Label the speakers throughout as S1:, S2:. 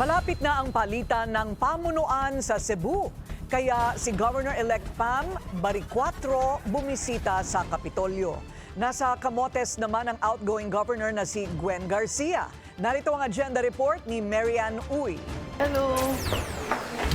S1: Malapit na ang palitan ng pamunuan sa Cebu. Kaya si Governor-elect Pam Baricuatro bumisita sa Kapitolyo. Nasa Camotes naman ang outgoing governor na si Gwen Garcia. Narito ang agenda report ni Marian Uy.
S2: Hello!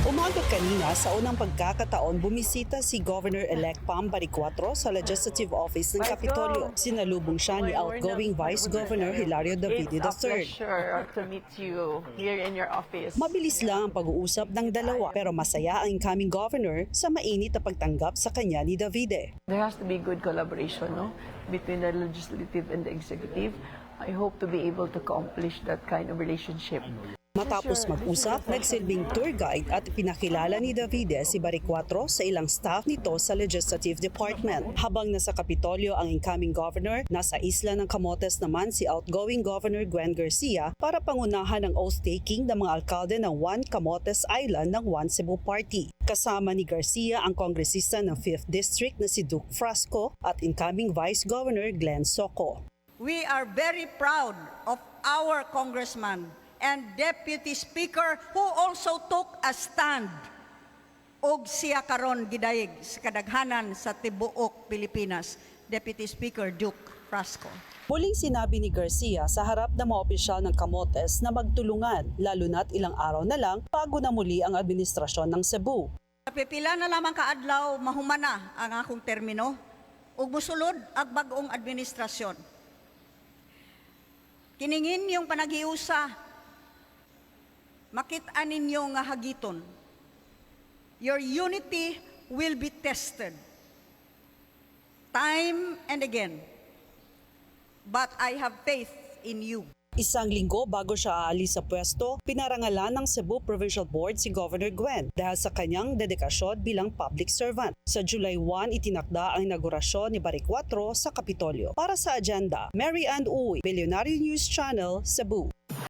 S3: Umaga kanina sa unang pagkakataon bumisita si Governor-elect Pam Baricuatro sa Legislative Office ng Kapitolyo. Sinalubong siya ni outgoing Vice Governor Hilario Davide
S2: It's a
S3: III.
S2: pleasure to meet you here in your office.
S3: Mabilis lang ang pag-uusap ng dalawa pero masaya ang incoming governor sa mainit na pagtanggap sa kanya ni Davide.
S2: There has to be good collaboration, no, between the legislative and the executive. I hope to be able to accomplish that kind of relationship.
S3: Matapos mag-usap, nagsilbing tour guide at pinakilala ni Davide si Baricuatro sa ilang staff nito sa Legislative Department. Habang nasa Kapitolyo ang incoming governor, nasa isla ng Camotes naman si outgoing Governor Gwen Garcia para pangunahan ang oath-taking ng mga alkalde ng One Camotes Island ng One Cebu Party. Kasama ni Garcia ang kongresista ng 5th District na si Duke Frasco at incoming Vice Governor Glenn Soco.
S4: We are very proud of our congressman and Deputy Speaker who also took a stand og siya karon gidayeg sa kadaghanan sa tibuok Pilipinas, Deputy Speaker Duke Frasco.
S3: Muling sinabi ni Garcia sa harap ng mga opisyal ng Camotes na magtulungan lalo na't ilang araw na lang bago na muli ang administrasyon ng Cebu.
S4: Pipila na lamang kaadlaw mahumana ang akong termino ug mosulod ang bag-ong administrasyon. Kiningin yung panaghiusa, makita ninyo nga hagiton. Your unity will be tested time and again. But I have faith in you.
S3: Isang linggo bago siya aalis sa pwesto, pinarangalan ng Cebu Provincial Board si Governor Gwen dahil sa kanyang dedikasyon bilang public servant. Sa July 1, itinakda ang inaugurasyon ni Baricuatro sa Kapitolyo. Para sa agenda, Mary Ann Uy, Billionaire News Channel, Cebu.